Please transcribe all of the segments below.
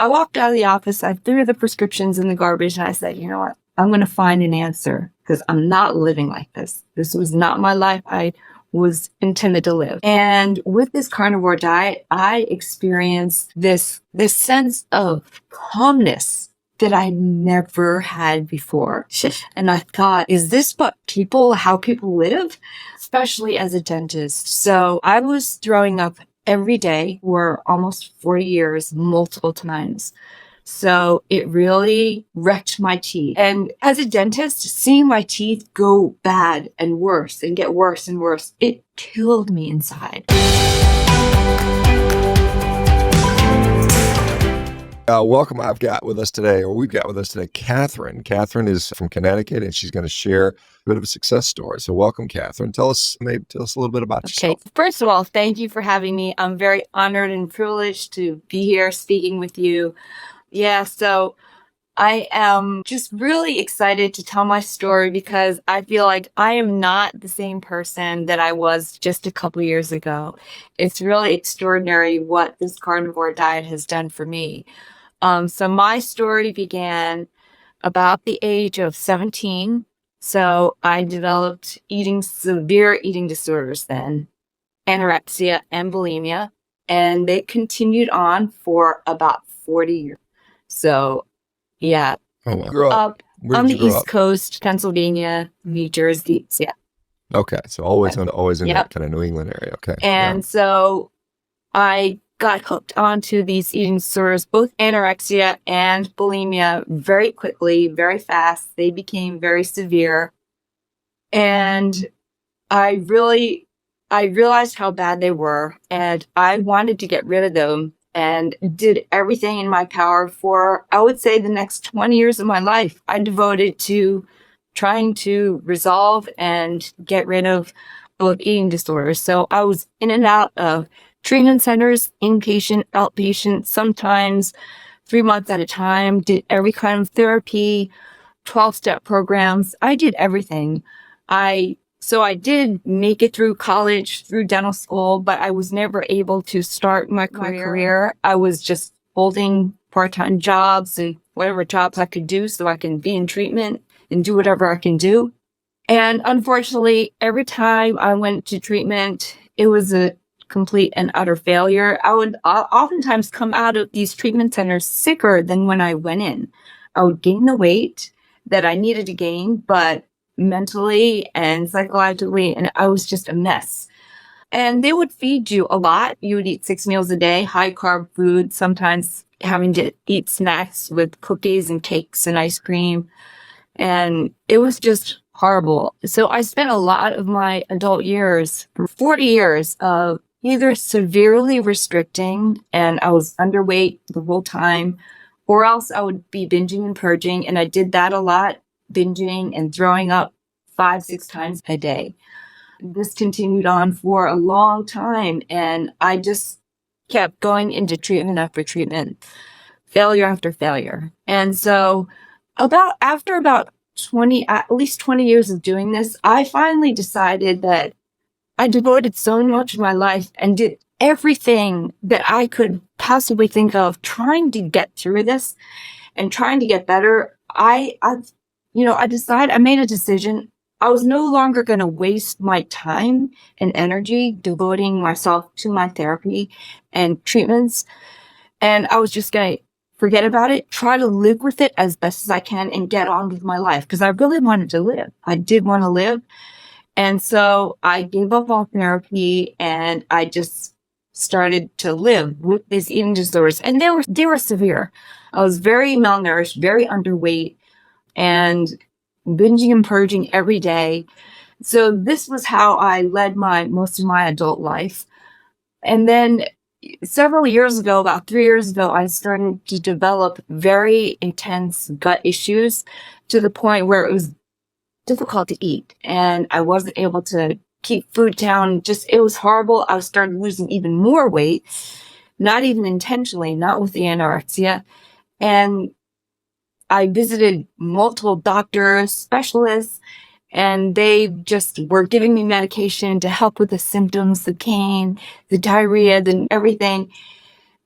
I walked out of the office, I threw the prescriptions in the garbage, and I said, you know what? I'm going to find an answer because I'm not living like this. This was not my life I was intended to live. And with this carnivore diet, I experienced this sense of calmness that I never had before. And I thought, is this how people live? Especially as a dentist. So I was throwing up every day for almost 40 years, multiple times. So it really wrecked my teeth. And as a dentist, seeing my teeth go bad and worse and get worse and worse, it killed me inside. Welcome. We've got with us today, Catherine. Catherine is from Connecticut, and she's going to share a bit of a success story. So welcome, Catherine. Tell us a little bit about yourself. First of all, thank you for having me. I'm very honored and privileged to be here speaking with you. Yeah, so I am just really excited to tell my story because I feel like I am not the same person that I was just a couple years ago. It's really extraordinary what this carnivore diet has done for me. So my story began about the age of 17. So I developed severe eating disorders then, anorexia and bulimia, and they continued on for about 40 years. So, yeah. Oh, wow. Grew up on the East Coast, Pennsylvania, New Jersey. Yeah. Okay. So always in that kind of New England area. Okay. And so I got hooked onto these eating disorders, both anorexia and bulimia, very quickly, very fast. They became very severe. And I realized how bad they were, and I wanted to get rid of them and did everything in my power for, I would say, the next 20 years of my life. I devoted to trying to resolve and get rid of eating disorders. So I was in and out of treatment centers, inpatient, outpatient, sometimes 3 months at a time, did every kind of therapy, 12-step programs. I did everything. So I did make it through college, through dental school, but I was never able to start my career. I was just holding part-time jobs and whatever jobs I could do so I can be in treatment and do whatever I can do. And unfortunately, every time I went to treatment, it was a complete and utter failure. I would oftentimes come out of these treatment centers sicker than when I went in. I would gain the weight that I needed to gain, but mentally and psychologically, and I was just a mess. And they would feed you a lot. You would eat 6 meals a day, high carb food, sometimes having to eat snacks with cookies and cakes and ice cream. And it was just horrible. So I spent a lot of my adult years, 40 years, of either severely restricting, and I was underweight the whole time, or else I would be binging and purging. And I did that a lot, binging and throwing up 5-6 times a day. This continued on for a long time, and I just kept going into treatment after treatment, failure after failure. And so after about at least 20 years of doing this, I finally decided that I devoted so much of my life and did everything that I could possibly think of trying to get through this and trying to get better. I made a decision. I was no longer going to waste my time and energy devoting myself to my therapy and treatments. And I was just going to forget about it, try to live with it as best as I can and get on with my life because I really wanted to live. I did want to live. And so I gave up all therapy and I just started to live with these eating disorders. And they were severe. I was very malnourished, very underweight, and binging and purging every day. So this was how I led most of my adult life. And then several years ago, about 3 years ago, I started to develop very intense gut issues to the point where it was difficult to eat. And I wasn't able to keep food down. It was horrible. I started losing even more weight, not even intentionally, not with the anorexia. And I visited multiple doctors, specialists, and they just were giving me medication to help with the symptoms, the pain, the diarrhea, and everything.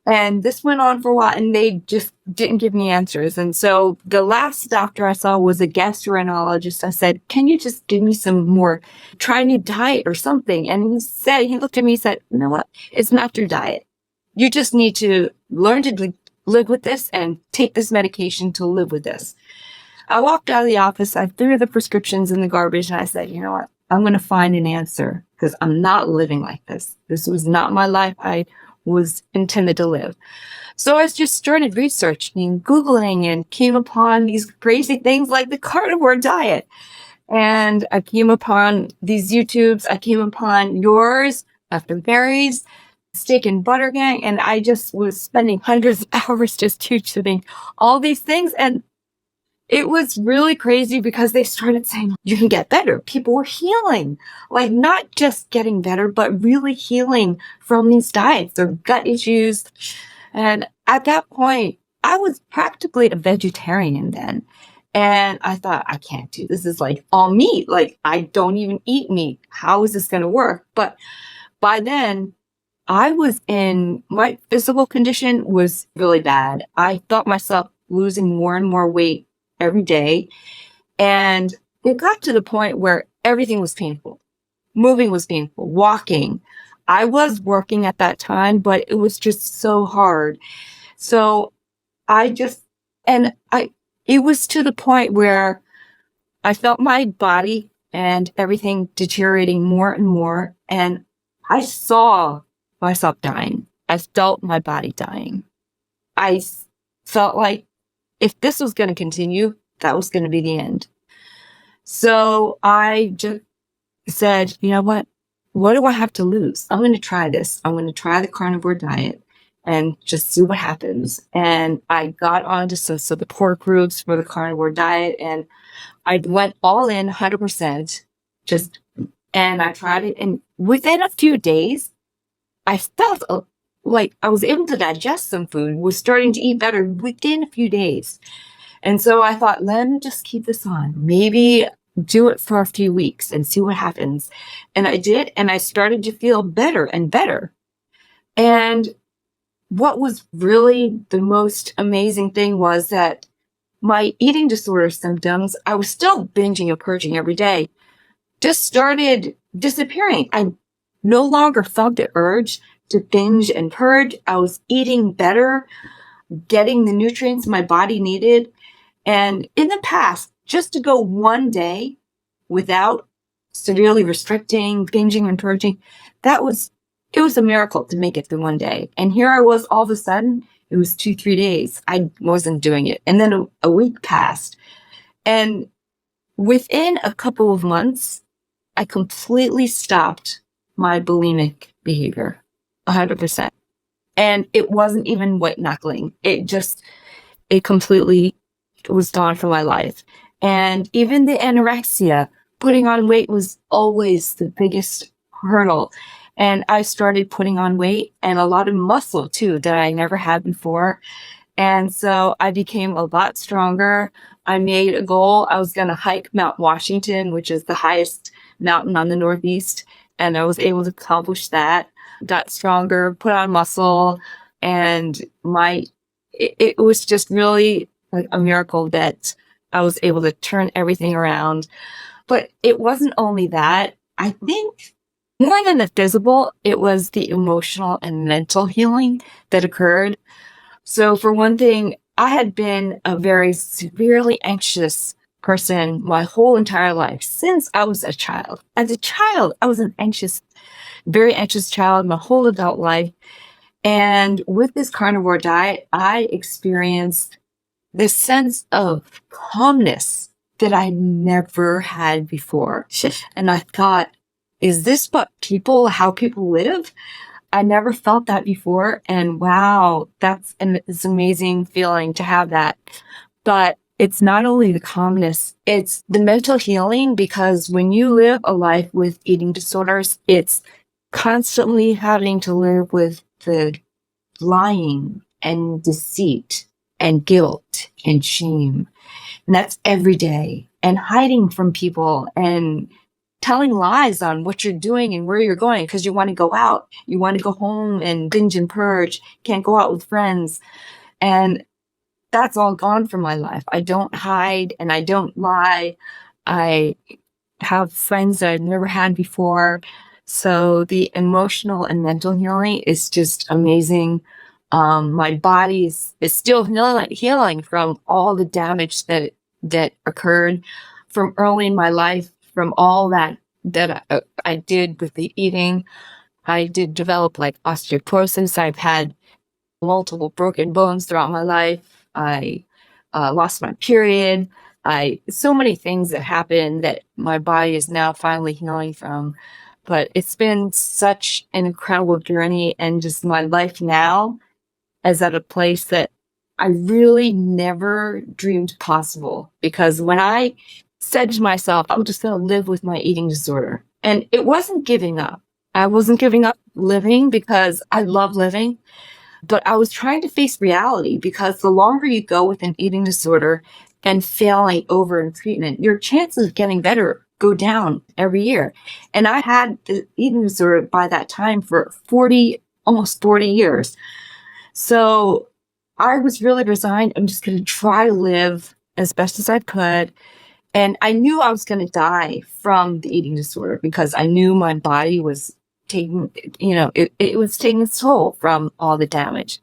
And this went on for a while, and they just didn't give me answers. And so the last doctor I saw was a gastroenterologist. I said, can you just give me some more, try a new diet or something? And he looked at me and said, you know what? It's not your diet. You just need to learn to live with this and take this medication to live with this. I walked out of the office. I threw the prescriptions in the garbage, and I said, you know what? I'm going to find an answer because I'm not living like this. This was not my life I was intended to live. So I just started researching, Googling, and came upon these crazy things like the carnivore diet. And I came upon these YouTubes. I came upon yours, After Berries, Steak and Butter Gang. And I just was spending hundreds of hours just teaching all these things. And it was really crazy because they started saying, you can get better. People were healing, like not just getting better, but really healing from these diets or gut issues. And at that point, I was practically a vegetarian then. And I thought, I can't do this. This is like all meat. Like I don't even eat meat. How is this going to work? But by then, my physical condition was really bad. I felt myself losing more and more weight every day. And it got to the point where everything was painful. Moving was painful, walking. I was working at that time, but it was just so hard. So it was to the point where I felt my body and everything deteriorating more and more. And I saw myself dying. I felt my body dying. I felt like if this was going to continue, that was going to be the end. So I just said, you know what? What do I have to lose? I'm going to try this. I'm going to try the carnivore diet and just see what happens. And I got onto some support groups for the carnivore diet, and I went all in 100%. And I tried it. And within a few days, I felt like I was able to digest some food, was starting to eat better within a few days. And so I thought, let me just keep this on. Maybe do it for a few weeks and see what happens. And I did, and I started to feel better and better. And what was really the most amazing thing was that my eating disorder symptoms, I was still binging and purging every day, just started disappearing. I no longer felt the urge to binge and purge. I was eating better, getting the nutrients my body needed. And in the past, just to go one day without severely restricting, binging and purging, it was a miracle to make it through one day. And here I was, all of a sudden, it was 2-3 days. I wasn't doing it. And then a week passed. And within a couple of months, I completely stopped my bulimic behavior, 100%. And it wasn't even white knuckling. It completely was gone from my life. And even the anorexia, putting on weight was always the biggest hurdle. And I started putting on weight and a lot of muscle too that I never had before. And so I became a lot stronger. I made a goal. I was going to hike Mount Washington, which is the highest mountain on the Northeast. And I was able to accomplish that. Got stronger, put on muscle, and it was just really like a miracle that I was able to turn everything around. But it wasn't only that. I think more than the physical, it was the emotional and mental healing that occurred. So for one thing, I had been a very severely anxious person my whole entire life since I was a child. As a child, I was an very anxious child my whole adult life. And with this carnivore diet, I experienced this sense of calmness that I never had before. And I thought, is this how people live? I never felt that before. And wow, it's an amazing feeling to have that. But it's not only the calmness, it's the mental healing, because when you live a life with eating disorders, it's constantly having to live with the lying and deceit and guilt and shame. And that's every day. And hiding from people and telling lies on what you're doing and where you're going because you want to go out. You want to go home and binge and purge, can't go out with friends. And that's all gone from my life. I don't hide and I don't lie. I have friends that I've never had before. So the emotional and mental healing is just amazing. My body is still healing from all the damage that occurred from early in my life, from all that I did with the eating. I did develop like osteoporosis. I've had multiple broken bones throughout my life. I lost my period. So many things that happened that my body is now finally healing from. But it's been such an incredible journey, and just my life now is at a place that I really never dreamed possible. Because when I said to myself, I'm just going to live with my eating disorder, and it wasn't giving up. I wasn't giving up living because I love living. But I was trying to face reality because the longer you go with an eating disorder and failing over in treatment, your chances of getting better go down every year. And I had the eating disorder by that time for almost 40 years. So I was really resigned. I'm just going to try to live as best as I could. And I knew I was going to die from the eating disorder because I knew my body was taking, it was taking its toll from all the damage.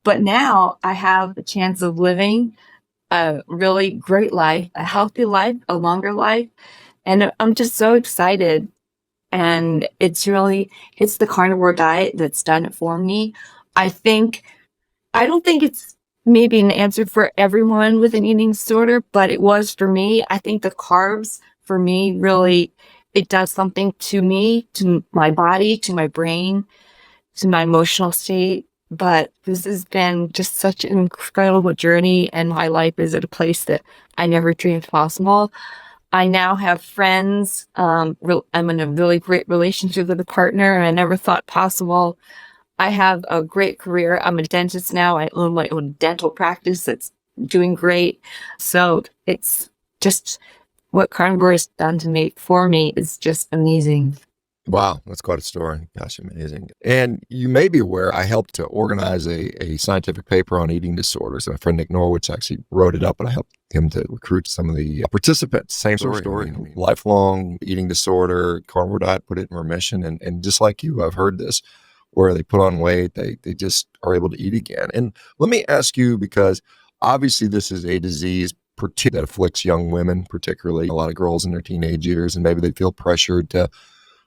But now I have a chance of living a really great life, a healthy life, a longer life. And I'm just so excited. And it's the carnivore diet that's done it for me. I don't think it's maybe an answer for everyone with an eating disorder, but it was for me. I think the carbs for me really, it does something to me, to my body, to my brain, to my emotional state. But this has been just such an incredible journey, and my life is at a place that I never dreamed possible. I now have friends. I'm in a really great relationship with a partner I never thought possible. I have a great career. I'm a dentist now. I own my own dental practice that's doing great. So it's just what Carnivore has done for me is just amazing. Wow, that's quite a story. Gosh, amazing. And you may be aware, I helped to organize a scientific paper on eating disorders. And my friend Nick Norwich actually wrote it up, and I helped him to recruit some of the participants. Same sort of story. Lifelong eating disorder, carnivore diet put it in remission. And just like you, I've heard this, where they put on weight, they just are able to eat again. And let me ask you, because obviously this is a disease that afflicts young women, particularly a lot of girls in their teenage years, and maybe they feel pressured to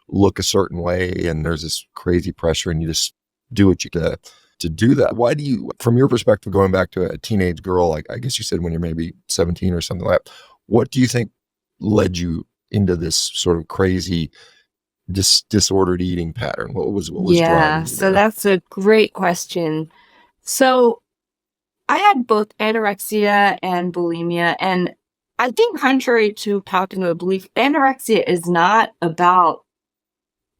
look a certain way, and there's this crazy pressure, and you just do what you can to do that. Why do you, from your perspective, going back to a teenage girl, like I guess you said when you're maybe 17 or something like that, what do you think led you into this sort of crazy disordered eating pattern? What was driving you So there? that's a great question. So I had both anorexia and bulimia, and I think contrary to popular belief, anorexia is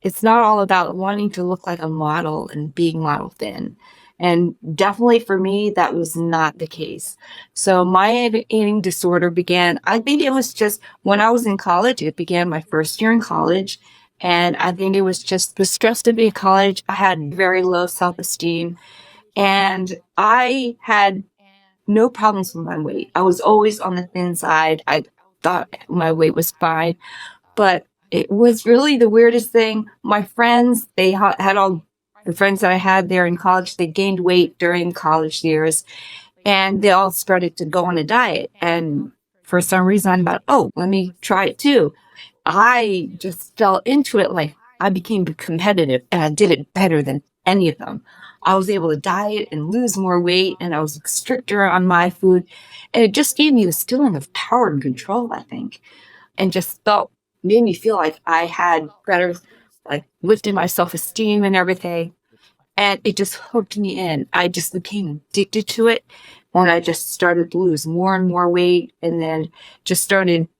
it's not all about wanting to look like a model and being model thin. And definitely for me, that was not the case. So my eating disorder began, I think it was just when I was in college. It began my first year in college. And I think it was just the stress to be in college. I had very low self-esteem, and I had no problems with my weight. I was always on the thin side. I thought my weight was fine, but it was really the weirdest thing. My friends, had all the friends that I had there in college, they gained weight during college years, and they all started to go on a diet. And for some reason, I thought, oh, let me try it too. I just fell into it. Like, I became competitive, and I did it better than any of them. I was able to diet and lose more weight, and I was stricter on my food. And it just gave me this feeling of power and control, I think, and just made me feel like I had better, like, lifted my self-esteem and everything. And it just hooked me in. I just became addicted to it when I just started to lose more and more weight. And then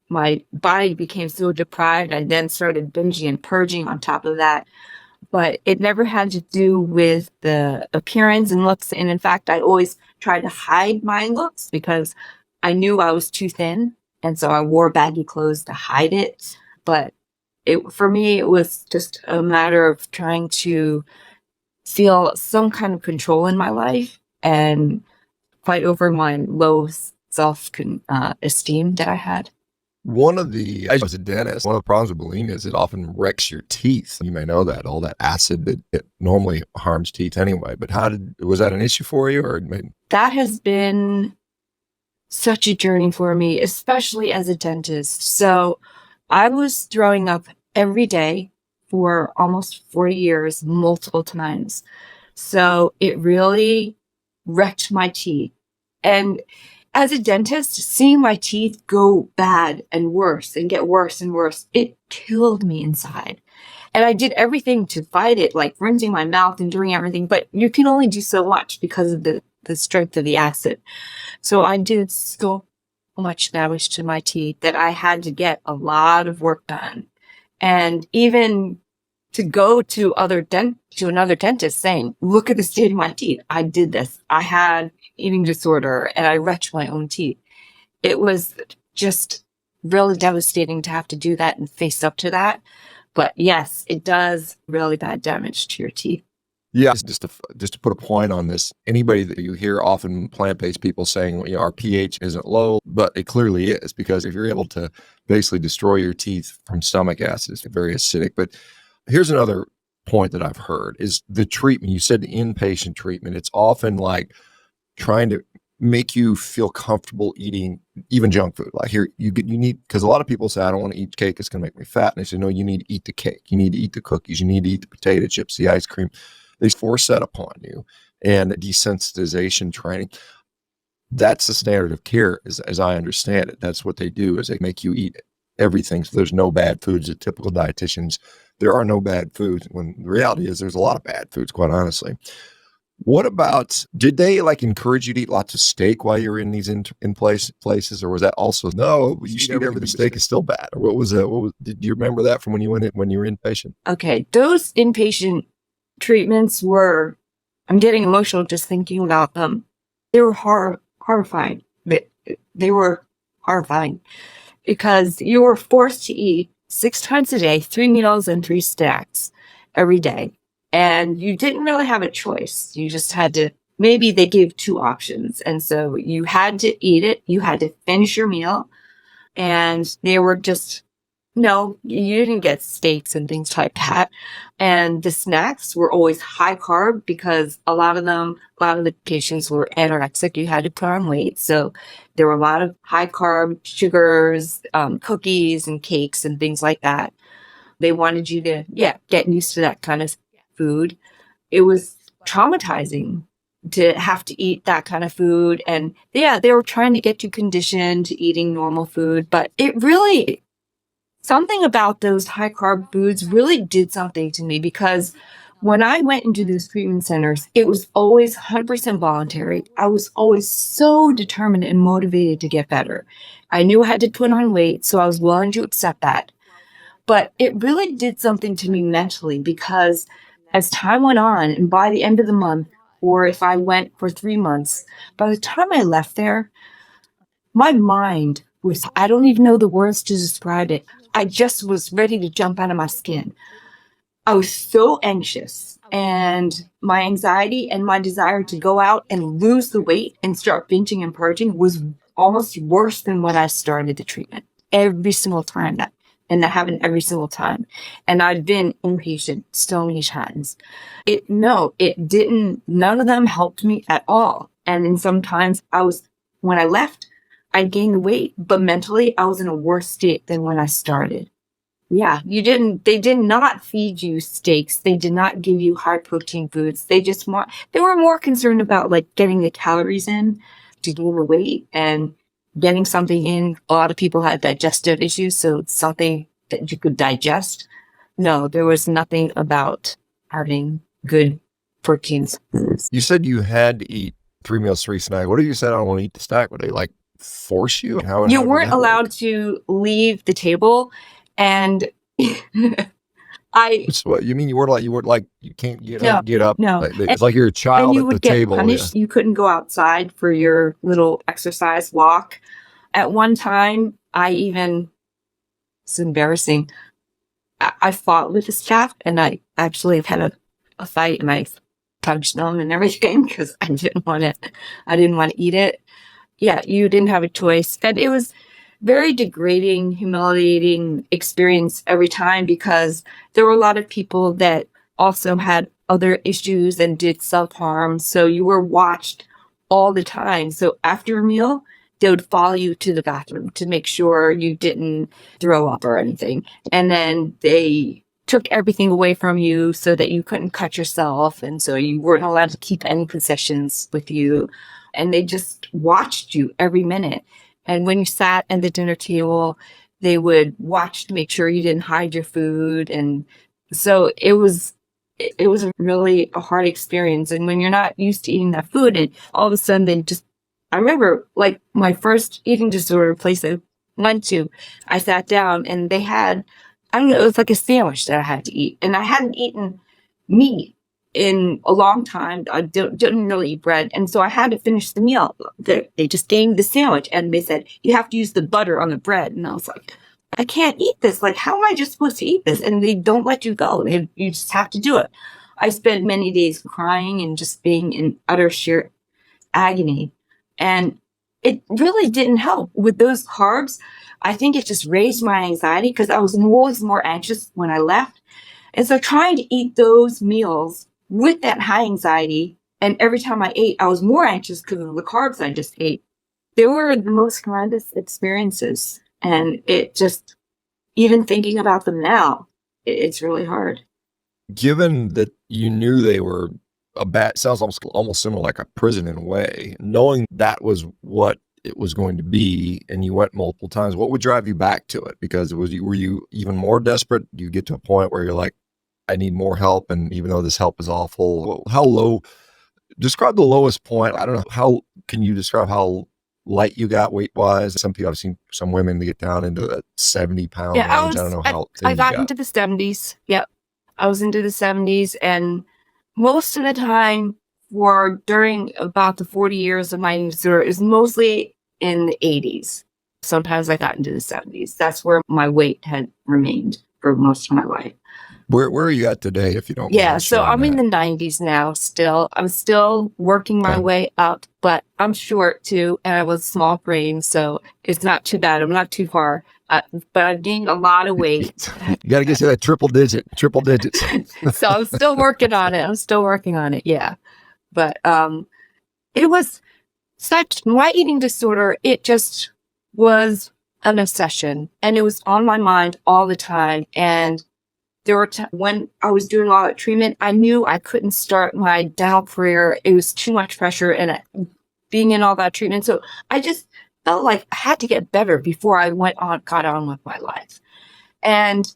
my body became so deprived. I then started binging and purging on top of that. But it never had to do with the appearance and looks. And in fact, I always tried to hide my looks because I knew I was too thin. And so I wore baggy clothes to hide it. But For me, it was just a matter of trying to feel some kind of control in my life and fight over my low self esteem that I had. As a dentist, one of the problems with bulimia is it often wrecks your teeth. You may know that all that acid that it normally harms teeth anyway. But was that an issue for you, or that has been such a journey for me, especially as a dentist. So I was throwing up every day for almost 4 years, multiple times. So it really wrecked my teeth. And as a dentist, seeing my teeth go bad and worse and get worse and worse, it killed me inside. And I did everything to fight it, like rinsing my mouth and doing everything, but you can only do so much because of the strength of the acid. So I did so much damage to my teeth that I had to get a lot of work done. And even to go to another dentist saying, look at the state of my teeth. I did this. I had eating disorder and I wrecked my own teeth. It was just really devastating to have to do that and face up to that. But yes, it does really bad damage to your teeth. Yeah, just to put a point on this, anybody that you hear often plant-based people saying, well, our pH isn't low, but it clearly is, because if you're able to basically destroy your teeth from stomach acid, it's very acidic. But here's another point that I've heard is the treatment. You said the inpatient treatment. It's often like trying to make you feel comfortable eating even junk food. Like here, you need, because a lot of people say, I don't want to eat cake, it's going to make me fat. And they say, no, you need to eat the cake. You need to eat the cookies. You need to eat the potato chips, the ice cream. They force that upon you, and desensitization training. That's the standard of care, as I understand it. That's what they do, is they make you eat everything. So there's no bad foods. At typical dietitians, there are no bad foods, when the reality is there's a lot of bad foods, quite honestly. What about, did they encourage you to eat lots of steak while you were in these in places, or was that also, no, you should eat everything, steak is still bad? Or what was that? Did you remember that from when you were inpatient? Okay, those inpatient treatments were, I'm getting emotional just thinking about them. They were horrifying. They were horrifying because you were forced to eat 6 times a day, 3 meals and 3 snacks every day. And you didn't really have a choice. You just had to, maybe they gave 2 options. And so you had to eat it. You had to finish your meal. And they were just, no, you didn't get steaks and things like that. And the snacks were always high carb because a lot of the patients were anorexic. You had to put on weight. So there were a lot of high carb sugars, cookies and cakes and things like that. They wanted you to, get used to that kind of food. It was traumatizing to have to eat that kind of food. And they were trying to get you conditioned to eating normal food, but it really, something about those high carb foods really did something to me, because when I went into those treatment centers, it was always 100% voluntary. I was always so determined and motivated to get better. I knew I had to put on weight, so I was willing to accept that. But it really did something to me mentally, because as time went on, and by the end of the month, or if I went for 3 months, by the time I left there, my mind was, I don't even know the words to describe it. I just was ready to jump out of my skin. I was so anxious, and my anxiety and my desire to go out and lose the weight and start binging and purging was almost worse than when I started the treatment. Every single time and that happened every single time. And I've been inpatient so many times. None of them helped me at all. And then sometimes when I left, I gained the weight, but mentally I was in a worse state than when I started. Yeah, they did not feed you steaks. They did not give you high protein foods. They were more concerned about getting the calories in to gain the weight and getting something in. A lot of people had digestive issues, so it's something that you could digest. No, there was nothing about having good proteins. You said you had to eat 3 meals, 3 snacks. What if you said, I don't want to eat the snack? Would they force you? You weren't allowed to leave the table. And what you mean? You weren't you can't get up. No. It's like you're a child and you at the table. You would get punished. Yeah. You couldn't go outside for your little exercise walk. At one time, it's embarrassing. I fought with the staff, and I actually had a fight, and I punched them and everything because I didn't want it. I didn't want to eat it. Yeah, you didn't have a choice. And it was very degrading, humiliating experience every time because there were a lot of people that also had other issues and did self-harm. So you were watched all the time. So after a meal, they would follow you to the bathroom to make sure you didn't throw up or anything. And then they took everything away from you so that you couldn't cut yourself. And so you weren't allowed to keep any possessions with you. And they just watched you every minute. And when you sat at the dinner table, they would watch to make sure you didn't hide your food. And so it was really a hard experience. And when you're not used to eating that food, and all of a sudden they just, I remember like my first eating disorder place I went to, I sat down and they had, I don't know, it was like a sandwich that I had to eat. And I hadn't eaten meat in a long time. I didn't really eat bread. And so I had to finish the meal. They just gave me the sandwich and they said, you have to use the butter on the bread. And I was like, I can't eat this. Like, how am I just supposed to eat this? And they don't let you go. You just have to do it. I spent many days crying and just being in utter sheer agony. And it really didn't help with those carbs. I think it just raised my anxiety because I was always more anxious when I left. And so trying to eat those meals with that high anxiety, and every time I ate, I was more anxious because of the carbs I just ate. They were the most horrendous experiences. And it just, even thinking about them now, it's really hard. Given that you knew they were sounds almost similar like a prison in a way, knowing that was what it was going to be, and you went multiple times, what would drive you back to it? Because were you even more desperate? Do you get to a point where you're like, I need more help, and even though this help is awful, how low? Describe the lowest point. I don't know. How can you describe how light you got weight wise? Some people, I've seen some women get down into the 70-pound range. I don't know how thin I you got into the 70s. Yep. I was into the 70s, and most of the time during about the 40 years of my eating disorder is mostly in the 80s. Sometimes I got into the 70s. That's where my weight had remained for most of my life. Where are you at today, if you don't Yeah, mind so sharing I'm in that? the 90s now still. I'm still working my Okay. way up, but I'm short too, and I was small frame, so it's not too bad. I'm not too far, but I've gained a lot of weight. You got to get to that triple digits. So I'm still working on it. Yeah. But it was my eating disorder, it just was an obsession, and it was on my mind all the time. And there were when I was doing all that treatment, I knew I couldn't start my dental career. It was too much pressure and being in all that treatment. So I just felt like I had to get better before I got on with my life. And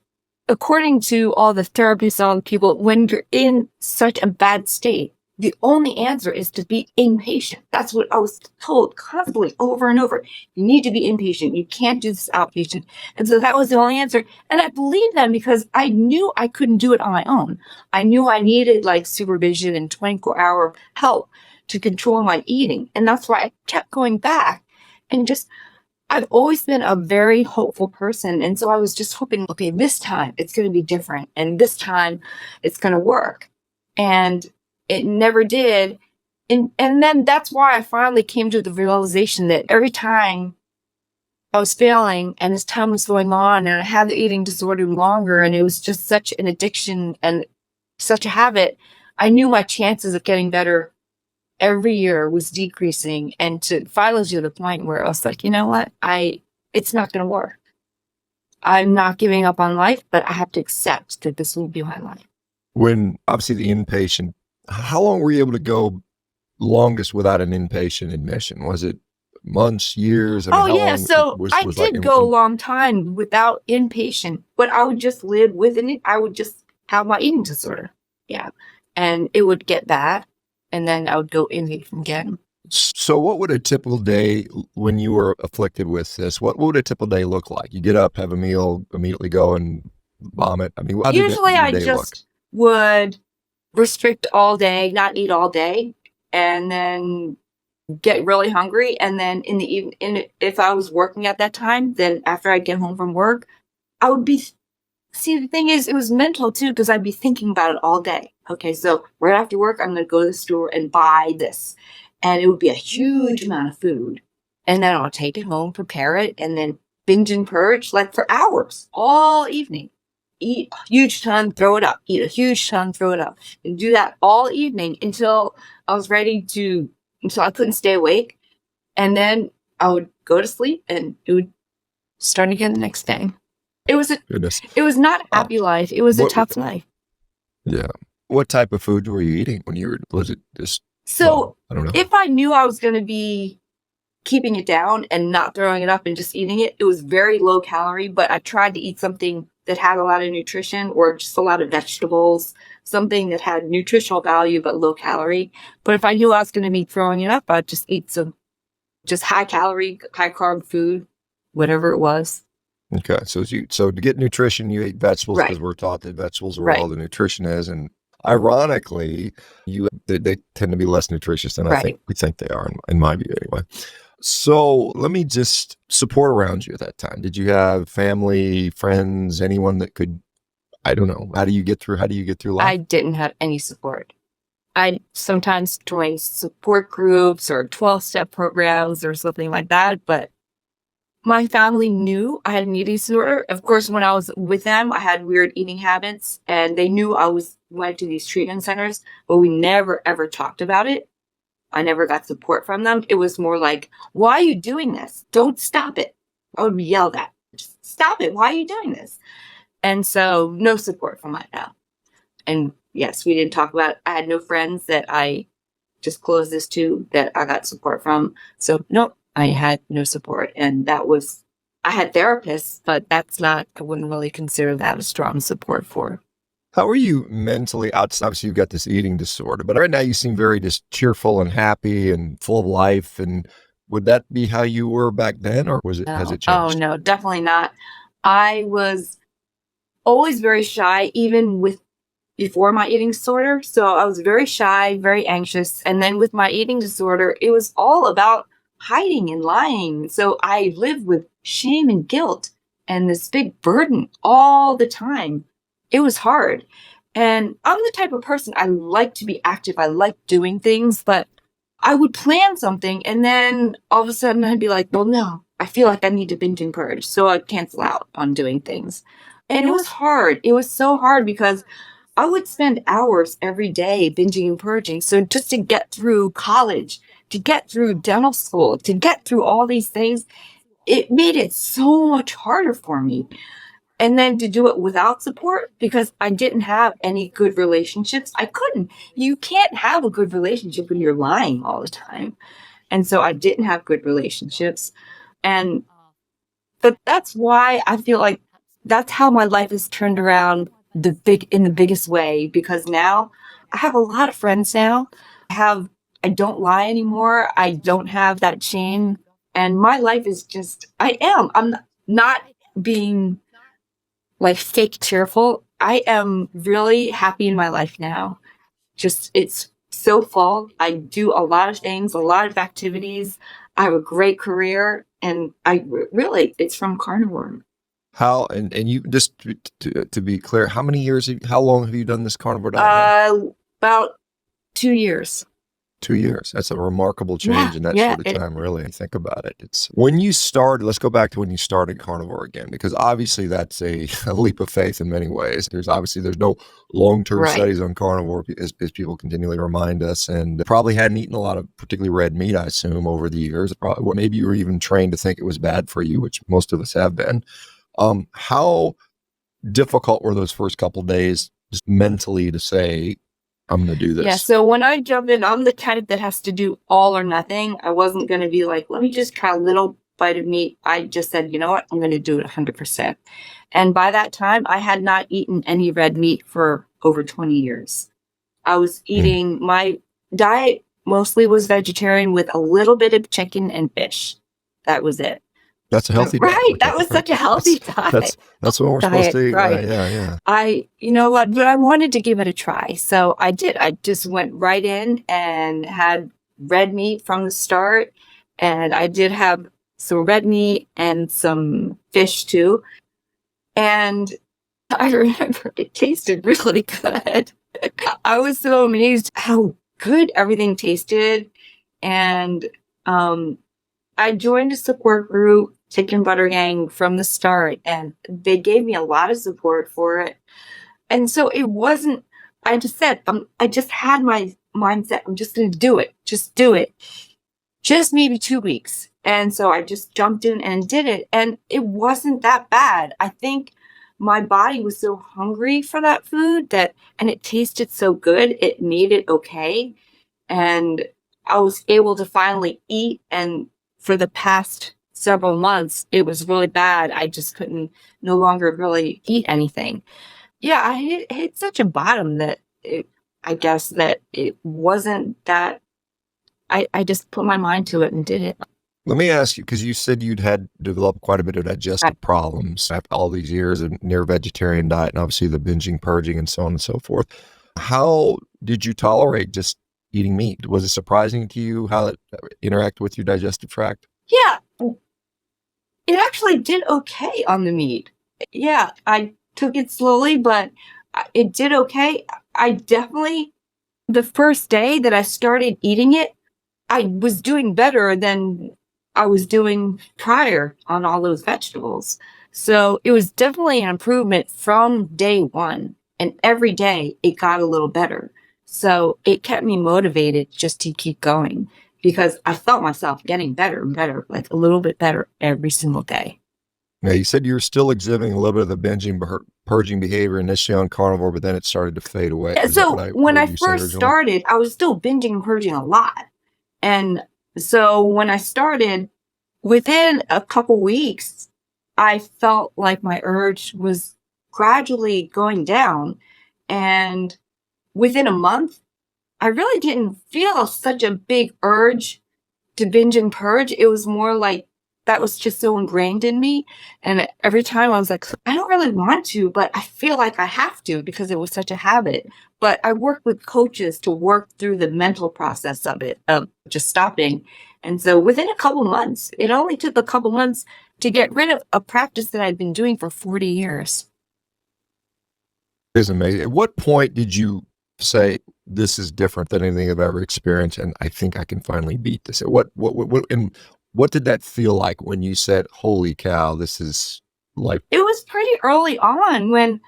according to all the therapists, all the people, when you're in such a bad state, the only answer is to be impatient. That's what I was told constantly over and over. You need to be impatient. You can't do this outpatient. And so that was the only answer. And I believed them because I knew I couldn't do it on my own. I knew I needed like supervision and 24-hour help to control my eating. And that's why I kept going back. And I've always been a very hopeful person. And so I was just hoping, okay, this time it's going to be different. And this time it's going to work. And it never did. And then that's why I finally came to the realization that every time I was failing and as time was going on and I had the eating disorder longer and it was just such an addiction and such a habit, I knew my chances of getting better every year was decreasing. And to finally to the point where I was like, you know what? It's not going to work. I'm not giving up on life, but I have to accept that this will be my life. When obviously the inpatient, how long were you able to go longest without an inpatient admission? Was it months, years? I mean, how long So I was did like go a long time without inpatient, but I would just live with it. I would just have my eating disorder. Yeah. And it would get bad. And then I would go inpatient again. So what would a typical day when you were afflicted with this, what would a typical day look like? You get up, have a meal, immediately go and vomit. I mean, how did Usually your I day just would restrict all day, not eat all day, and then get really hungry. And then in the evening, if I was working at that time, then after I get home from work, I would be See, the thing is, it was mental too, because I'd be thinking about it all day. Okay, so right after work, I'm going to go to the store and buy this. And it would be a huge amount of food. And then I'll take it home, prepare it, and then binge and purge like for hours, all evening. Eat a huge ton, throw it up. Eat a huge ton, throw it up. And do that all evening until I was ready to, until I couldn't stay awake. And then I would go to sleep and it would start again the next day. Goodness. It was not a happy life. It was a what- tough life. Yeah. What type of food were you eating when you were, was it just, So I don't know. if I knew I was going to be keeping it down and not throwing it up and just eating it, it was very low calorie, but I tried to eat something that had a lot of nutrition or just a lot of vegetables, something that had nutritional value but low calorie. But if I knew I was going to be throwing it up, I'd just eat some just high calorie, high carb food, whatever it was. Okay. So to get nutrition, you ate vegetables Right. because we're taught that vegetables are Right. where all the nutrition is. And ironically, they tend to be less nutritious than Right. we think they are in my view anyway. So let me just support around you at that time. Did you have family, friends, anyone that could, I don't know, how do you get through life? I didn't have any support. I sometimes joined support groups or 12-step programs or something like that, but my family knew I had an eating disorder. Of course, when I was with them, I had weird eating habits, and they knew I went to these treatment centers, but we never ever talked about it. I never got support from them. It was more like, why are you doing this? Don't stop it. I would be yelled at. Just stop it. Why are you doing this? And so no support from my family. And yes, we didn't talk about it. I had no friends that I just closed this to that I got support from. So no, I had no support. And I had therapists, but I wouldn't really consider that a strong support for. How are you mentally outside? Obviously, you've got this eating disorder, but right now you seem very just cheerful and happy and full of life. And would that be how you were back then, or has it changed? Oh, no, definitely not. I was always very shy, even before my eating disorder. So I was very shy, very anxious. And then with my eating disorder, it was all about hiding and lying. So I lived with shame and guilt and this big burden all the time. It was hard. And I'm the type of person, I like to be active. I like doing things, but I would plan something and then all of a sudden I'd be like, well, no, I feel like I need to binge and purge. So I'd cancel out on doing things. And it was hard. It was so hard because I would spend hours every day binging and purging. So just to get through college, to get through dental school, to get through all these things, it made it so much harder for me. And then to do it without support because I didn't have any good relationships. I couldn't. You can't have a good relationship when you're lying all the time. And so I didn't have good relationships. But that's why I feel like that's how my life has turned around in the biggest way, because now I have a lot of friends now. I don't lie anymore. I don't have that shame. And my life is I'm not being like fake cheerful. I am really happy in my life now. Just, it's so full. I do a lot of things, a lot of activities. I have a great career, and it's from Carnivore. How, and you just to be clear, how long have you done this carnivore diet? About 2 years. 2 years. That's a remarkable change in that yeah, short of time, really. Think about it. It's when you started, let's go back to when you started carnivore again, because obviously that's a leap of faith in many ways. There's no long-term Right. studies on carnivore, as people continually remind us, and probably hadn't eaten a lot of particularly red meat, I assume, over the years. Probably, maybe you were even trained to think it was bad for you, which most of us have been. How difficult were those first couple days just mentally to say, I'm going to do this? Yeah, so when I jump in, I'm the type that has to do all or nothing. I wasn't going to be like, let me just try a little bite of meat. I just said, you know what? I'm going to do it 100%. And by that time, I had not eaten any red meat for over 20 years. I was eating, my diet mostly was vegetarian with a little bit of chicken and fish. That was it. That's a healthy diet. Right. That was such a healthy diet. That's what we're supposed to eat. Right. Yeah. You know what? But I wanted to give it a try. So I did. I just went right in and had red meat from the start. And I did have some red meat and some fish too. And I remember it tasted really good. I was so amazed how good everything tasted. And I joined a support group, Chicken Butter Gang, from the start, and they gave me a lot of support for it. And so it wasn't, I just said, I just had my mindset, I'm just going to do it, just do it. Just maybe 2 weeks. And so I just jumped in and did it. And it wasn't that bad. I think my body was so hungry for that food and it tasted so good, it made it okay. And I was able to finally eat. And for the past several months, it was really bad. I just couldn't no longer really eat anything. Yeah, I hit such a bottom that I guess that it wasn't that I just put my mind to it and did it. Let me ask you, because you said you'd had developed quite a bit of digestive problems after all these years of near vegetarian diet and obviously the binging, purging, and so on and so forth. How did you tolerate just eating meat? Was it surprising to you how it interacted with your digestive tract? Yeah, it actually did okay on the meat. Yeah, I took it slowly, but it did okay. I definitely, the first day that I started eating it, I was doing better than I was doing prior on all those vegetables. So it was definitely an improvement from day one. And every day it got a little better. So it kept me motivated just to keep going because I felt myself getting better and better, like a little bit better every single day. Now, you said you were still exhibiting a little bit of the binging, purging behavior initially on carnivore, but then it started to fade away. Yeah, Is that what so when heard I you say first originally? started, I was still binging and purging a lot. And so when I started, within a couple weeks, I felt like my urge was gradually going down. And within a month, I really didn't feel such a big urge to binge and purge. It was more like that was just so ingrained in me. And every time I was like, I don't really want to, but I feel like I have to because it was such a habit. But I worked with coaches to work through the mental process of it, of just stopping. And so within a couple months, it only took a couple months to get rid of a practice that I'd been doing for 40 years. It is amazing. At what point did you say, this is different than anything I've ever experienced, and I think I can finally beat this? And what did that feel like when you said, holy cow, this is like... It was pretty early on when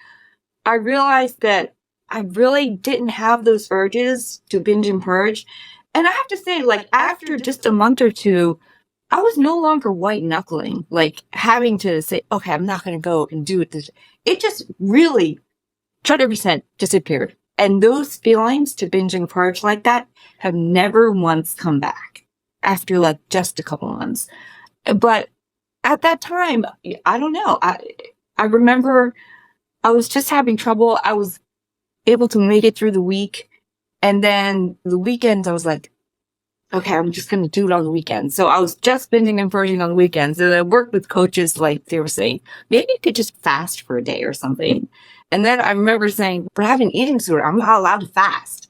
I realized that I really didn't have those urges to binge and purge. And I have to say, like, after just a month or two, I was no longer white knuckling, like having to say, okay, I'm not going to go and do it. It just really 100% disappeared. And those feelings to binge and purge like that have never once come back after like just a couple months. But at that time, I don't know. I remember I was just having trouble. I was able to make it through the week. And then the weekends, I was like, okay, I'm just going to do it on the weekends. So I was just binging and purging on the weekends. And I worked with coaches, like they were saying, maybe you could just fast for a day or something. And then I remember saying, but I have an eating disorder. I'm not allowed to fast.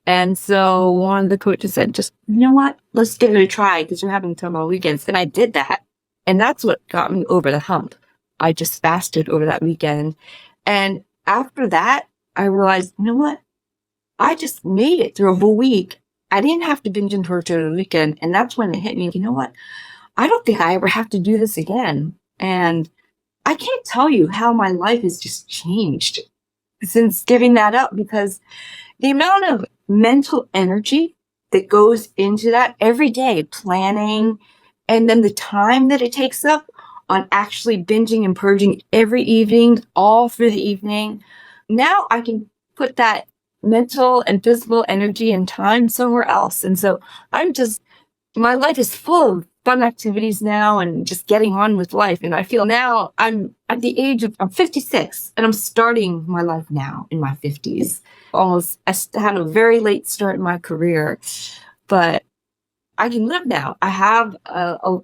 And so one of the coaches said, just, you know what? Let's give it a try because you're having trouble on weekends. And I did that. And that's what got me over the hump. I just fasted over that weekend. And after that, I realized, you know what? I just made it through a whole week. I didn't have to binge and purge over the weekend. And that's when it hit me. You know what? I don't think I ever have to do this again. And I can't tell you how my life has just changed since giving that up, because the amount of mental energy that goes into that every day, planning, and then the time that it takes up on actually binging and purging every evening, all through the evening. Now I can put that mental and physical energy and time somewhere else. And so my life is full of fun activities now and just getting on with life. And I feel now I'm 56 and I'm starting my life now in my 50s. I had a very late start in my career, but I can live now. I have a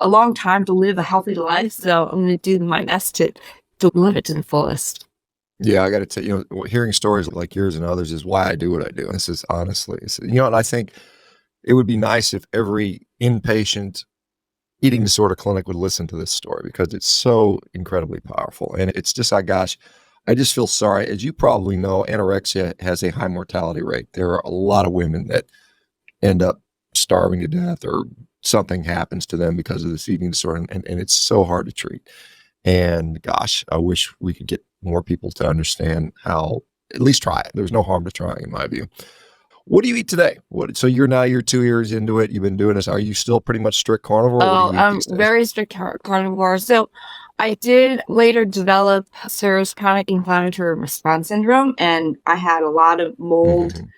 long time to live a healthy life. So I'm going to do my best to live it to the fullest. Yeah, I got to tell you, hearing stories like yours and others is why I do what I do. This is honestly, and I think it would be nice if every inpatient eating disorder clinic would listen to this story because it's so incredibly powerful. And it's just, gosh, I just feel sorry. As you probably know, anorexia has a high mortality rate. There are a lot of women that end up starving to death or something happens to them because of this eating disorder. And it's so hard to treat. And gosh, I wish we could get more people to understand how, at least try it. There's no harm to trying, in my view. What do you eat today? So you're 2 years into it. You've been doing this. Are you still pretty much strict carnivore? Oh, What do you eat I'm these days? very strict carnivore. So I did later develop Sarah's chronic inflammatory response syndrome, and I had a lot of mold Mhm.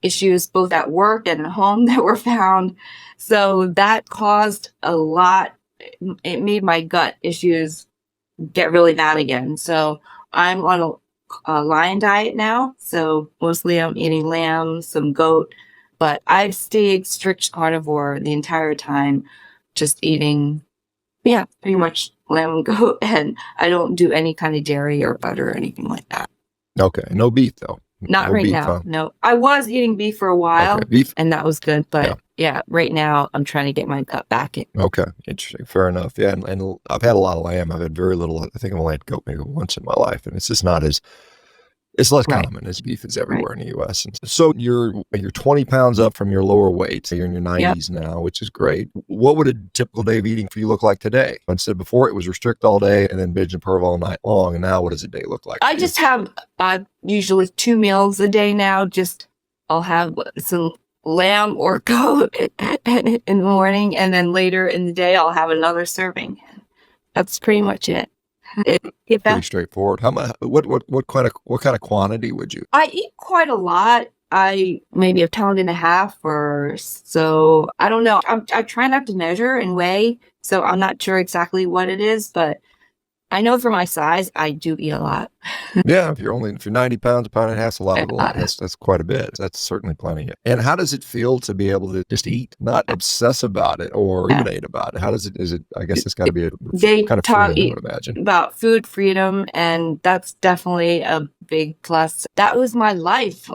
issues both at work and at home that were found. So that caused a lot. It made my gut issues get really bad again. So I'm on a lion diet now. So mostly I'm eating lamb, some goat, but I've stayed strict carnivore the entire time, just eating, yeah, pretty much lamb and goat. And I don't do any kind of dairy or butter or anything like that. Okay. No beef, though. Not No right beef, now. huh? No, I was eating beef for a while, Okay. Beef. and that was good. But Yeah. yeah, right now I'm trying to get my gut back in. Okay. Interesting. Fair enough. Yeah. And I've had a lot of lamb. I've had very little. I think I've only had goat maybe once in my life. And it's just not as, it's less Right. common as beef is everywhere in the U.S. And so you're 20 pounds up from your lower weight. So you're in your 90s now, which is great. What would a typical day of eating for you look like today? Instead, before it was restrict all day and then binge and purge all night long. And now what does a day look like? I just have usually 2 meals a day now. Just I'll have some lamb or goat in the morning, and then later in the day I'll have another serving. That's pretty much it. Pretty straightforward. How much? What kind of quantity would you? I eat quite a lot. I maybe a pound and a half or so. I don't know. I try not to measure and weigh, so I'm not sure exactly what it is, but I know for my size, I do eat a lot. Yeah, if you're 90 pounds, a pound and a half's a lot. That's quite a bit. That's certainly plenty. And how does it feel to be able to just eat, not obsess about it or ruminate about it? How does it? Is it? I guess it's got to be They kind of talk freeing, I would imagine. about food freedom, and that's definitely a big plus. That was my life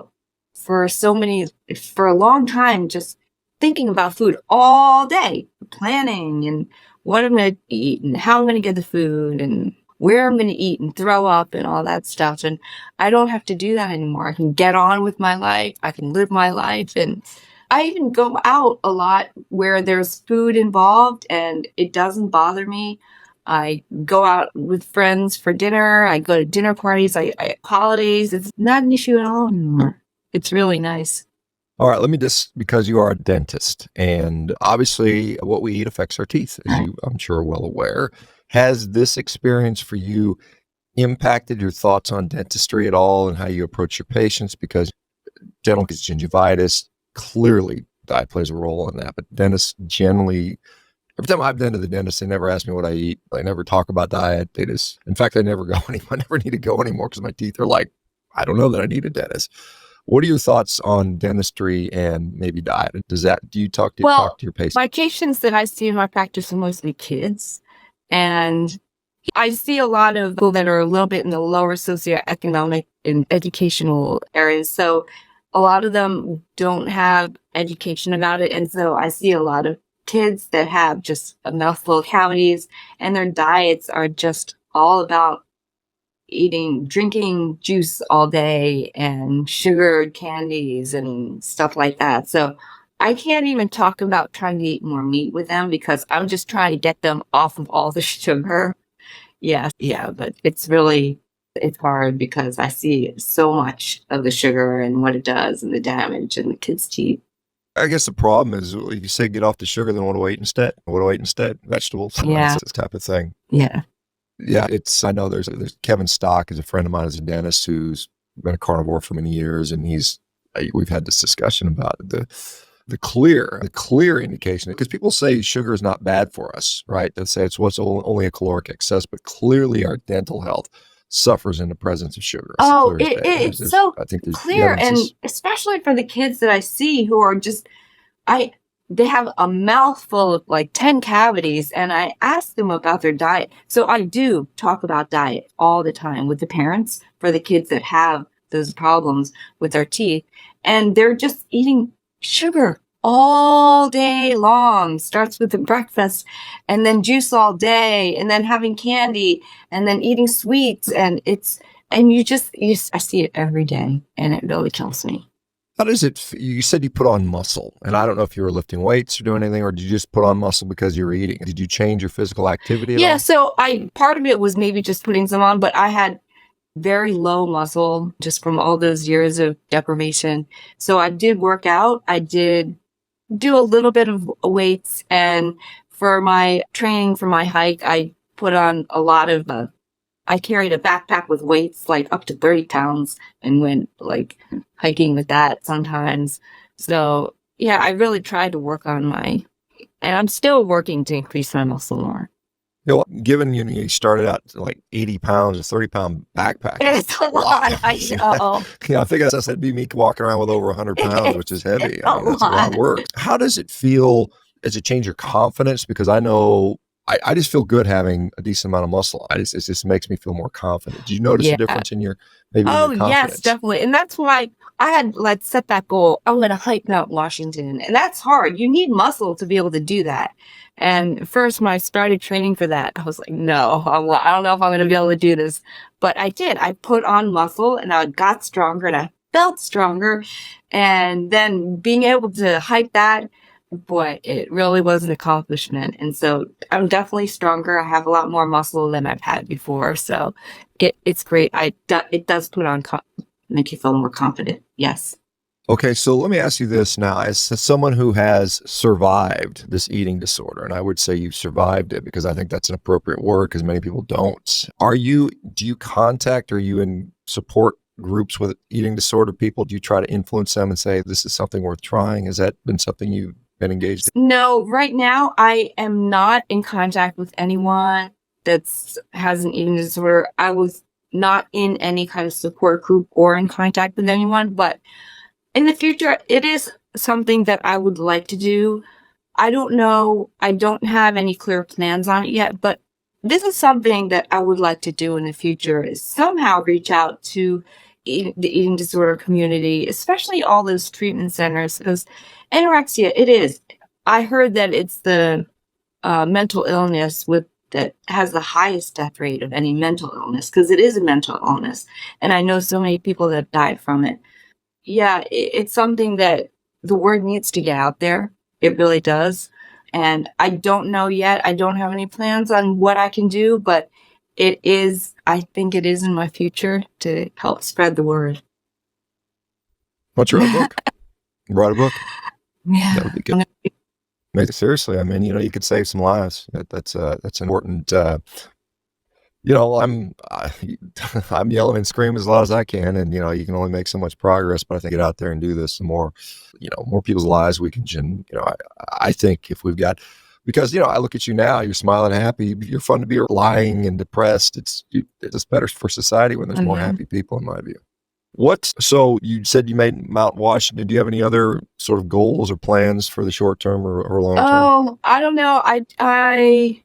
for a long time, just thinking about food all day, planning and what I'm going to eat and how I'm going to get the food and where I'm going to eat and throw up and all that stuff. And I don't have to do that anymore. I can get on with my life. I can live my life. And I even go out a lot where there's food involved and it doesn't bother me. I go out with friends for dinner. I go to dinner parties. Holidays. It's not an issue at all anymore. It's really nice. All right, let me just, because you are a dentist, and obviously what we eat affects our teeth, as you, I'm sure, are well aware. Has this experience for you impacted your thoughts on dentistry at all and how you approach your patients? Because dental gingivitis, clearly diet plays a role in that, but dentists generally, every time I've been to the dentist, they never ask me what I eat. They never talk about diet. In fact, I never I never need to go anymore because my teeth are like, I don't know that I need a dentist. What are your thoughts on dentistry and maybe diet? Do you talk to your patients? My patients that I see in my practice are mostly kids. And I see a lot of people that are a little bit in the lower socioeconomic and educational areas. So a lot of them don't have education about it. And so I see a lot of kids that have just a mouthful of cavities, and their diets are just all about drinking juice all day and sugared candies and stuff like that. So I can't even talk about trying to eat more meat with them because I'm just trying to get them off of all the sugar. Yeah, but it's hard because I see so much of the sugar and what it does and the damage in the kids' teeth. I guess the problem is if you say get off the sugar, then what do I eat instead? What do I eat instead? Vegetables. Yeah. This type of thing. Yeah. Yeah, I know there's Kevin Stock is a friend of mine as a dentist who's been a carnivore for many years, and we've had this discussion about the clear indication, because people say sugar is not bad for us, right? They say it's only a caloric excess, but clearly our dental health suffers in the presence of sugar. It's so clear, and especially for the kids that I see who are just, they have a mouthful of like 10 cavities, and I ask them about their diet. So I do talk about diet all the time with the parents for the kids that have those problems with their teeth, and they're just eating sugar all day long. Starts with the breakfast and then juice all day and then having candy and then eating sweets. And I see it every day and it really kills me. How does it, you said you put on muscle, and I don't know if you were lifting weights or doing anything, or did you just put on muscle because you were eating? Did you change your physical activity at all? So part of it was maybe just putting some on, but I had very low muscle just from all those years of deprivation. So I did work out. I did do a little bit of weights, and for my training for my hike, I put on a lot of, I carried a backpack with weights, like up to 30 pounds, and went like hiking with that sometimes. So yeah, I really tried to work on and I'm still working to increase my muscle more. You know, given you started out like 80 pounds, a 30-pound backpack. It's a lot. I know. Yeah, I think that'd be me walking around with over 100 pounds, which is heavy. It's I mean, that's a lot of work. How does it feel? Does it change your confidence? Because I know I just feel good having a decent amount of muscle. It just makes me feel more confident. Do you notice a difference in your confidence? Yes, definitely. And that's why I had set that goal. I'm going to hike Mount Washington. And that's hard. You need muscle to be able to do that. And first, when I started training for that, I was like, no, I don't know if I'm going to be able to do this. But I did. I put on muscle and I got stronger and I felt stronger. And then being able to hike that, boy, it really was an accomplishment. And so I'm definitely stronger. I have a lot more muscle than I've had before. So it's great. It does make you feel more confident. Yes. Okay, so let me ask you this now. As someone who has survived this eating disorder, and I would say you've survived it because I think that's an appropriate word because many people don't. Do you contact, are you in support groups with eating disorder people? Do you try to influence them and say, this is something worth trying? Has that been something you've been engaged in? No, right now I am not in contact with anyone that has an eating disorder. I was not in any kind of support group or in contact with anyone, but in the future, it is something that I would like to do. I don't know. I don't have any clear plans on it yet, but this is something that I would like to do in the future, is somehow reach out to the eating disorder community, especially all those treatment centers, because anorexia, it is. I heard that it's the mental illness that has the highest death rate of any mental illness, because it is a mental illness. And I know so many people that have died from it. Yeah, it's something that the word needs to get out there. It really does. And I don't know yet. I don't have any plans on what I can do, but I think it is in my future to help spread the word. What's your book? Write a book? Yeah. That would be good. Seriously, I mean, you could save some lives. That's important. I'm yelling and screaming as loud as I can, and you can only make so much progress. But I think get out there and do this, the more people's lives we can. I think if we've got, because I look at you now, you're smiling, happy, you're fun to be. Lying and depressed, it's better for society when there's more happy people, in my view. So you said you made Mount Washington. Do you have any other sort of goals or plans for the short term or long term? Oh, I don't know. I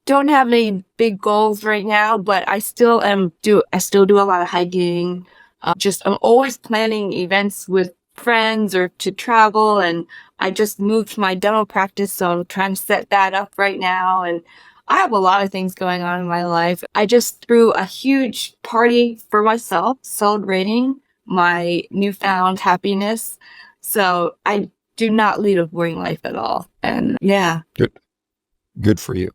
don't have any big goals right now, but I still do a lot of hiking. I'm always planning events with friends or to travel, and I just moved my dental practice, so I'm trying to set that up right now. And I have a lot of things going on in my life. I just threw a huge party for myself, celebrating my newfound happiness. So I do not lead a boring life at all. And yeah. Good for you.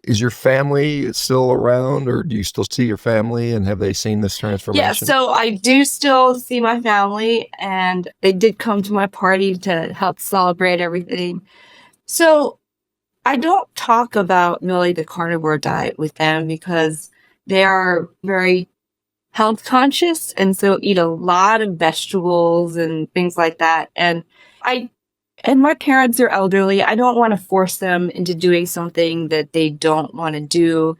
Is your family still around, or do you still see your family, and have they seen this transformation? Yeah, so I do still see my family, and they did come to my party to help celebrate everything. So I don't talk about really the carnivore diet with them because they are very health conscious, and so eat a lot of vegetables and things like that. And my parents are elderly. I don't want to force them into doing something that they don't want to do.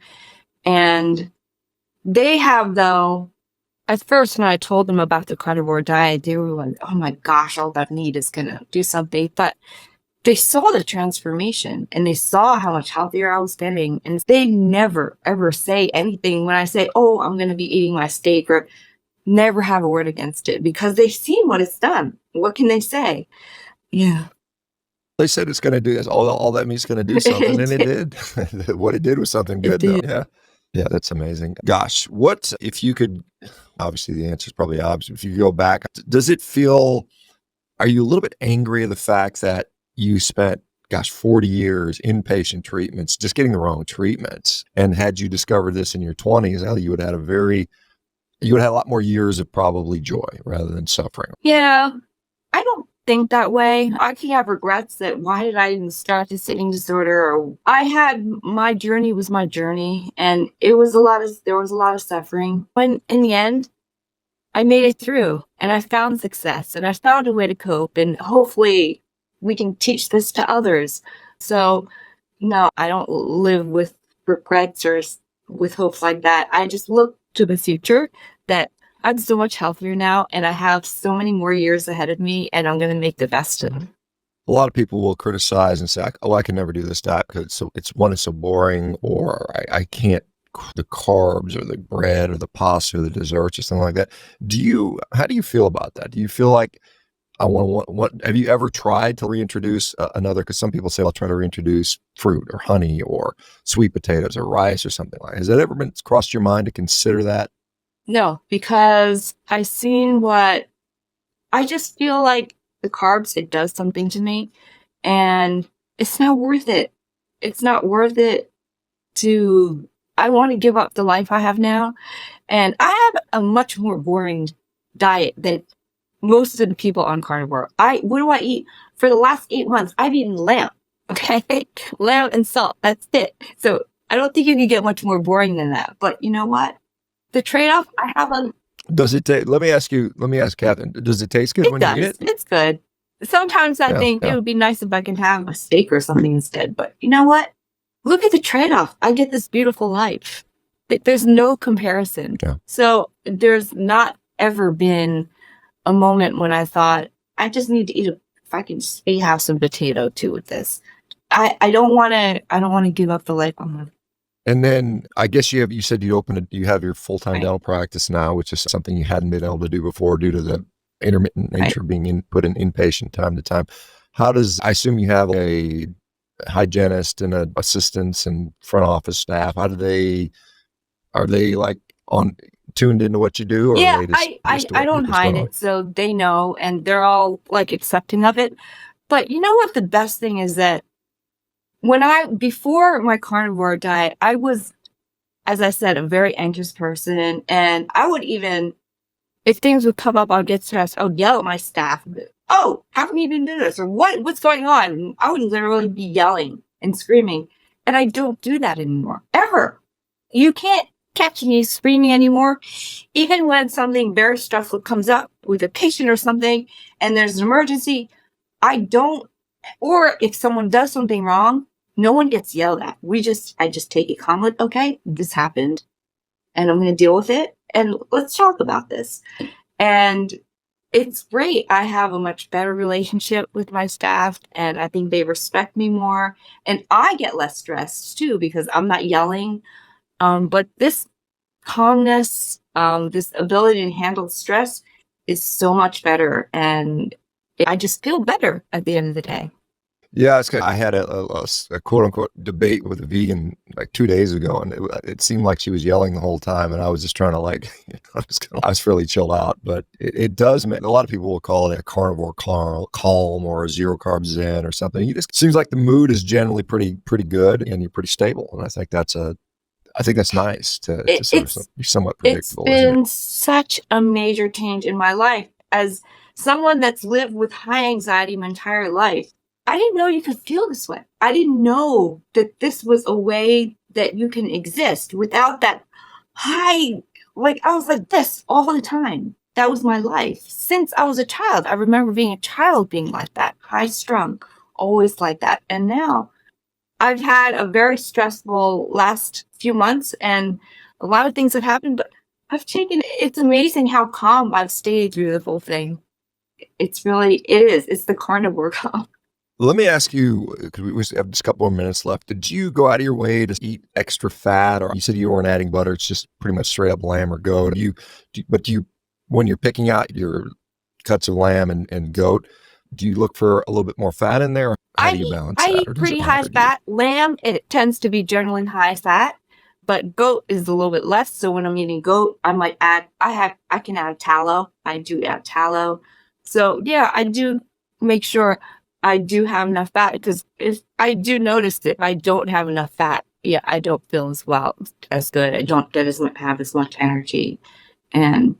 And they have, though, at first when I told them about the carnivore diet, they were like, oh my gosh, all that meat is going to do something. But they saw the transformation and they saw how much healthier I was getting. And they never, ever say anything when I say, oh, I'm going to be eating my steak, or never have a word against it because they've seen what it's done. What can they say? Yeah. They said it's going to do this. All that means it's going to do something, and it did. What it did was something It good, though. did. Yeah. Yeah, that's amazing. Gosh, what if you could, obviously the answer is probably obvious. If you go back, does it feel, are you a little bit angry of the fact that you spent, gosh, 40 years inpatient treatments, just getting the wrong treatments? And had you discovered this in your 20s, you would have had a lot more years of probably joy rather than suffering. Yeah. I don't think that way. I can have regrets that why did I even start this eating disorder? Or my journey was my journey, and there was a lot of suffering. When in the end, I made it through, and I found success, and I found a way to cope, and hopefully we can teach this to others. So no, I don't live with regrets or with hopes like that. I just look to the future that I'm so much healthier now, and I have so many more years ahead of me, and I'm going to make the best of them. A lot of people will criticize and say, "Oh, I can never do this diet because it's so boring, or I can't the carbs or the bread or the pasta or the desserts or something like that." How do you feel about that? Do you feel like what have you ever tried to reintroduce another? Because some people say, "I'll try to reintroduce fruit or honey or sweet potatoes or rice or something like that." Has that ever been crossed your mind to consider that? No, because I've seen what I just feel like the carbs, it does something to me, and it's not worth it. It's not worth it I want to give up the life I have now. And I have a much more boring diet than most of the people on carnivore. What do I eat? For the last 8 months, I've eaten lamb. Okay. Lamb and salt. That's it. So I don't think you can get much more boring than that. But you know what? The trade-off I have on Does it taste? Let me ask Catherine. Does it taste good when you eat it? It's good. Sometimes I think it would be nice if I can have a steak or something instead. But you know what? Look at the trade-off. I get this beautiful life. There's no comparison. Yeah. So there's not ever been a moment when I thought, I just need to if I can just have some potato too with this. I don't want to give up the life I'm living. And then I guess you said you have your full-time dental practice now, which is something you hadn't been able to do before due to the intermittent nature of being put in inpatient time to time. I assume you have a hygienist and assistants and front office staff. Are they like tuned into what you do? Or yeah, are they I don't hide it. So they know, and they're all like accepting of it. But you know what? The best thing is that before my carnivore diet, I was, as I said, a very anxious person. And I would even, if things would come up, I'd get stressed. I would yell at my staff. Oh, haven't you been doing this? Or what's going on? I would literally be yelling and screaming. And I don't do that anymore. Ever. You can't catch me screaming anymore. Even when something very stressful comes up with a patient or something, and there's an emergency, or if someone does something wrong, no one gets yelled at. I just take it calmly. Okay, this happened, and I'm going to deal with it, and let's talk about this. And it's great. I have a much better relationship with my staff, and I think they respect me more, and I get less stressed too because I'm not yelling. But this calmness, this ability to handle stress is so much better, and I just feel better at the end of the day. Yeah, it's good. I had a quote unquote debate with a vegan like 2 days ago, and it seemed like she was yelling the whole time, and I was just trying to I was fairly chilled out. But it does make a lot of people will call it a carnivore calm or a zero carb zen or something. It just seems like the mood is generally pretty good, and you're pretty stable, and I think that's nice to sort of be somewhat predictable. It's been such a major change in my life as someone that's lived with high anxiety my entire life. I didn't know you could feel this way. I didn't know that this was a way that you can exist without that high, like I was like this all the time. That was my life. Since I was a child, I remember being a child being like that, high strung, always like that. And now I've had a very stressful last few months and a lot of things have happened, but it's amazing how calm I've stayed through the whole thing. It's the carnivore calm. Let me ask you, because we have just a couple more minutes left. Did you go out of your way to eat extra fat, or you said you weren't adding butter? It's just pretty much straight up lamb or goat. When you're picking out your cuts of lamb and goat, Do you look for a little bit more fat in there? Or how do you balance I that? eat Or does pretty it high matter to you? fat. Lamb, it tends to be generally high fat, but goat is a little bit less. So when I'm eating goat, I might add, I can add tallow. I do add tallow. So yeah, I do make sure I do have enough fat because if I do notice that if I don't have enough fat, yeah, I don't feel as good. I don't get have as much energy. And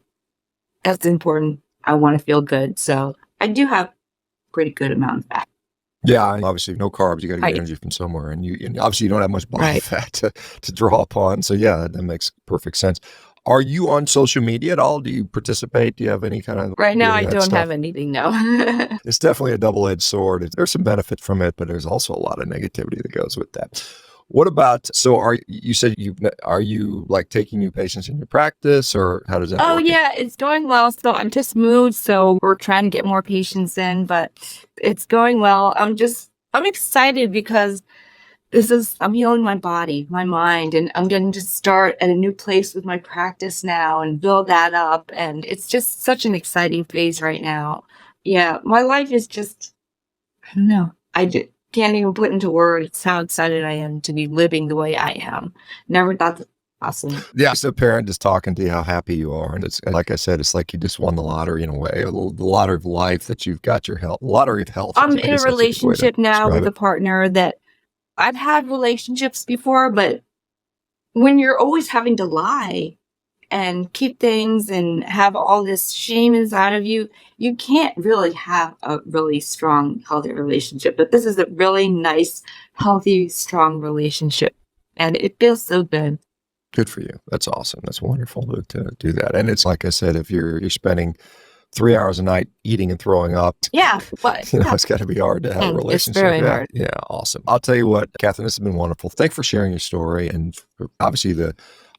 that's important. I want to feel good. So I do have pretty good amount of fat. Yeah, and obviously no carbs. You got to get Right. energy from somewhere, and obviously you don't have much body Right. fat to draw upon. So yeah, that makes perfect sense. Are you on social media at all? Do you participate? Do you have any kind of Right do now, any I of that don't stuff? have anything, no. It's definitely a double-edged sword. There's some benefit from it, but there's also a lot of negativity that goes with that. What about, so you said are you like taking new patients in your practice, or how does that Oh, work? yeah, it's going well. So I'm just moved, so we're trying to get more patients in, but it's going well. I'm excited because I'm healing my body, my mind, and I'm going to start at a new place with my practice now and build that up. And it's just such an exciting phase right now. Yeah, my life is just, I don't know. Can't even put into words how excited I am to be living the way I am. Never thought that possible. Yeah, it's a parent just talking to you how happy you are. And it's like I said, it's like you just won the lottery in a way, the lottery of life that you've got your health, lottery of health. I'm I in a guess that's a good way to relationship now describe with it. a partner that I've had relationships before, but when you're always having to lie and keep things and have all this shame inside of you, you can't really have a really strong, healthy relationship. But this is a really nice, healthy, strong relationship. And it feels so good. Good for you. That's awesome. That's wonderful to do that. And it's like I said, if you're spending 3 hours a night eating and throwing up, Yeah, but it's got to be hard to have a it's relationship. very Yeah. hard. Yeah. Awesome. I'll tell you what, Catherine, this has been wonderful. Thanks for sharing your story. And obviously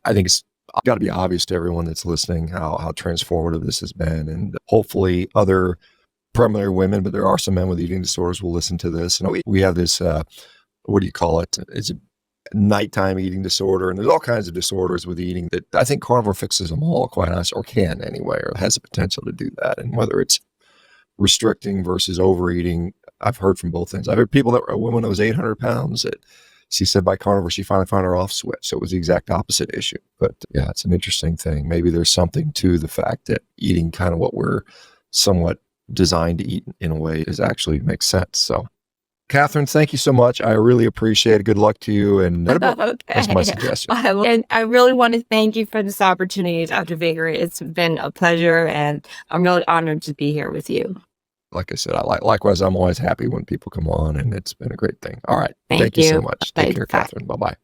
I think it's got to be obvious to everyone that's listening how transformative this has been. And hopefully other primarily women, but there are some men with eating disorders will listen to this. And we have this, what do you call it? It's a nighttime eating disorder. And there's all kinds of disorders with eating that I think Carnivore fixes them all, quite honestly, or can anyway, or has the potential to do that. And whether it's restricting versus overeating, I've heard from both things. I've heard a woman that was 800 pounds that she said by Carnivore, she finally found her off switch. So it was the exact opposite issue. But yeah, it's an interesting thing. Maybe there's something to the fact that eating kind of what we're somewhat designed to eat in a way is actually makes sense. So Catherine, thank you so much. I really appreciate it. Good luck to you. And that's my suggestion. And I really want to thank you for this opportunity, Dr. Baker. It's been a pleasure, and I'm really honored to be here with you. Like I said, likewise, I'm always happy when people come on, and it's been a great thing. All right. Thank you so you. much. Bye. Take care, Catherine. Bye-bye.